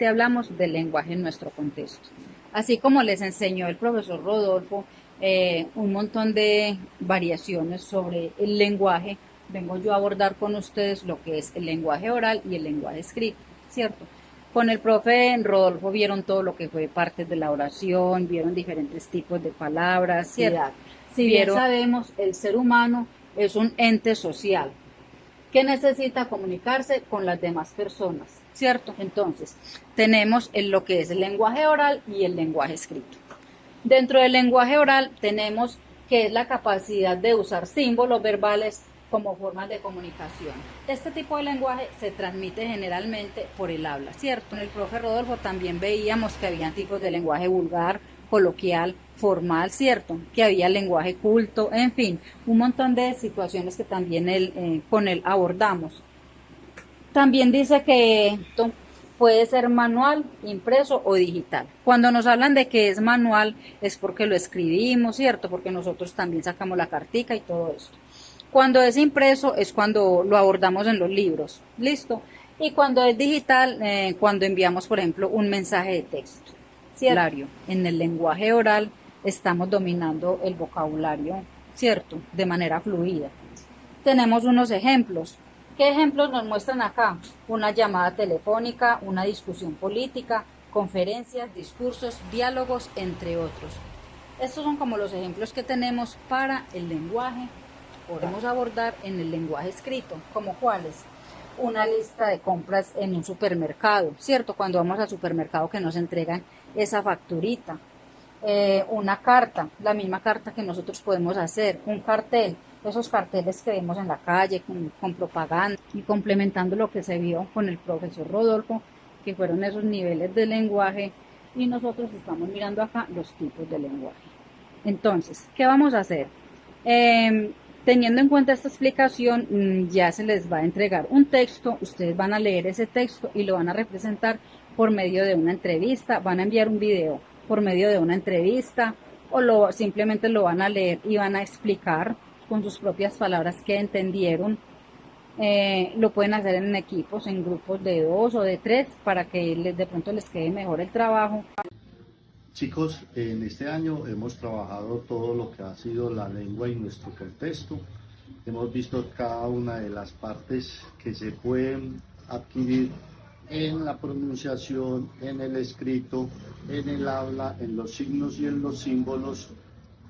te hablamos del lenguaje en nuestro contexto. Así como les enseñó el profesor Rodolfo un montón de variaciones sobre el lenguaje, vengo yo a abordar con ustedes lo que es el lenguaje oral y el lenguaje escrito, ¿cierto? Con el profe Rodolfo vieron todo lo que fue parte de la oración, vieron diferentes tipos de palabras, ¿cierto? Si bien sabemos, el ser humano es un ente social que necesita comunicarse con las demás personas, ¿cierto? Entonces, tenemos lo que es el lenguaje oral y el lenguaje escrito. Dentro del lenguaje oral tenemos que es la capacidad de usar símbolos verbales como formas de comunicación. Este tipo de lenguaje se transmite generalmente por el habla, ¿cierto? En el profe Rodolfo también veíamos que había tipos de lenguaje vulgar, coloquial, formal, ¿cierto? Que había lenguaje culto, en fin, un montón de situaciones que también con él abordamos. También dice que puede ser manual, impreso o digital. Cuando nos hablan de que es manual es porque lo escribimos, ¿cierto? Porque nosotros también sacamos la cartica y todo esto. Cuando es impreso es cuando lo abordamos en los libros, ¿listo? Y cuando es digital, cuando enviamos, por ejemplo, un mensaje de texto, ¿cierto? En el lenguaje oral estamos dominando el vocabulario, ¿cierto? De manera fluida. Tenemos unos ejemplos. ¿Qué ejemplos nos muestran acá? Una llamada telefónica, una discusión política, conferencias, discursos, diálogos, entre otros. Estos son como los ejemplos que tenemos para el lenguaje. Podemos abordar en el lenguaje escrito, como cuáles. Una lista de compras en un supermercado, ¿cierto? Cuando vamos al supermercado que nos entregan esa facturita. Una carta, la misma carta que nosotros podemos hacer, un cartel, esos carteles que vemos en la calle con propaganda y complementando lo que se vio con el profesor Rodolfo, que fueron esos niveles de lenguaje y nosotros estamos mirando acá los tipos de lenguaje. Entonces, ¿qué vamos a hacer? Teniendo en cuenta esta explicación, ya se les va a entregar un texto, ustedes van a leer ese texto y lo van a representar por medio de una entrevista, van a enviar un video por medio de una entrevista o simplemente lo van a leer y van a explicar con sus propias palabras qué entendieron. Lo pueden hacer en equipos, en grupos de 2 o de 3 para que de pronto les quede mejor el trabajo. Chicos, en este año hemos trabajado todo lo que ha sido la lengua y nuestro contexto. Hemos visto cada una de las partes que se pueden adquirir en la pronunciación, en el escrito, en el habla, en los signos y en los símbolos.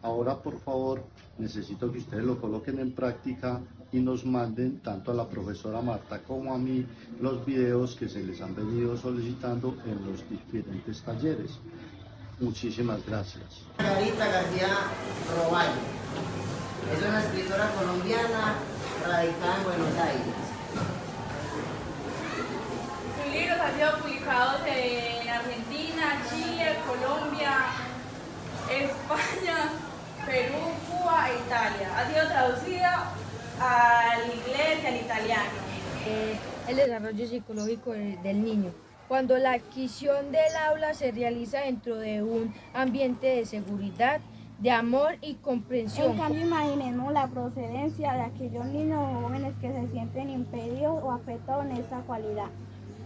Ahora, por favor, necesito que ustedes lo coloquen en práctica y nos manden tanto a la profesora Marta como a mí los videos que se les han venido solicitando en los diferentes talleres. Muchísimas gracias. Margarita García Roballo es una escritora colombiana radicada en Buenos Aires. Sus libros han sido publicados en Argentina, Chile, Colombia, España, Perú, Cuba e Italia. Ha sido traducida al inglés y al italiano. El desarrollo psicológico del niño. Cuando la adquisición del aula se realiza dentro de un ambiente de seguridad, de amor y comprensión. En cambio, imaginemos la procedencia de aquellos niños o jóvenes que se sienten impedidos o afectados en esta cualidad,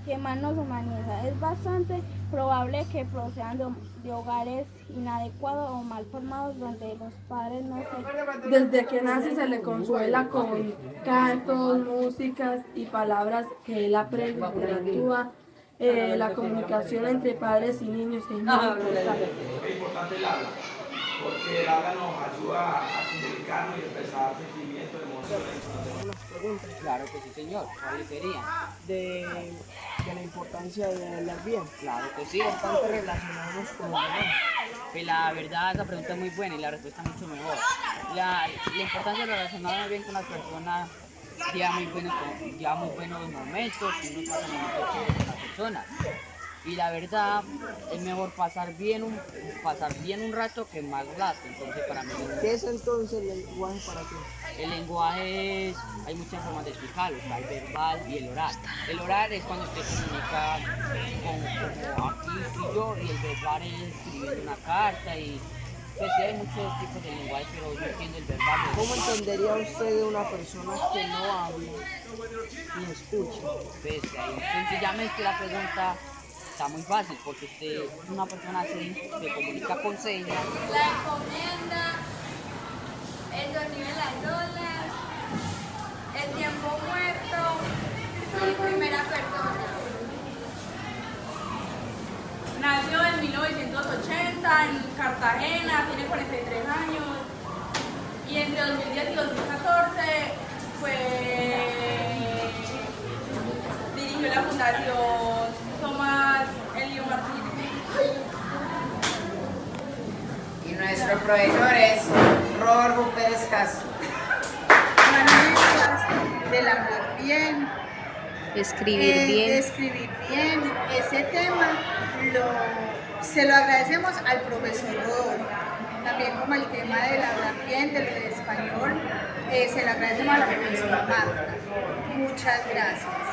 que más nos humaniza. Es bastante probable que procedan de hogares inadecuados o mal formados donde los padres no se... Desde que nace se le consuela con cantos, músicas y palabras que él aprende y interactúa. La comunicación entre padres y niños es muy importante. Es importante el habla, porque el habla nos ayuda a comunicarnos y expresar sentimientos, emociones. Claro que sí, señor. ¿Cuáles serían? De la importancia de hablar bien. Claro que sí. Es importante relacionarnos con los demás. Pues la verdad, esa pregunta es muy buena y la respuesta mucho mejor. La importancia de relacionarnos bien con las personas lleva muy buenos momentos y uno pasa momentos chéveres con las personas. Y la verdad, es mejor pasar bien un rato que mal rato. Entonces, para mí, ¿qué es entonces el lenguaje para ti? el lenguaje hay muchas formas de explicarlo, está el verbal y el oral. El oral es cuando usted comunica como aquí y yo, y el verbal es escribiendo una carta y pues sí hay muchos tipos de lenguaje, pero yo entiendo el verbal. ¿Cómo entendería usted de una persona que no habla ni escucha? Pues ahí sencillamente la pregunta está muy fácil porque usted es una persona así, se comunica con señas. La encomienda, el sonido de las olas, el tiempo muerto y primera persona. Nació en 1980 en Cartagena, tiene 43 años y entre 2010 y 2014 dirigió la Fundación Tomás Elio Martínez. Y nuestro profesor es Rodolfo Pérez Castro. Maneras del hablar bien, Escribir bien. escribir bien. Ese tema se lo agradecemos al profesor Rodolfo. También como el tema del hablar bien, de lo de español, se lo agradecemos a la profesora Marta. Muchas gracias.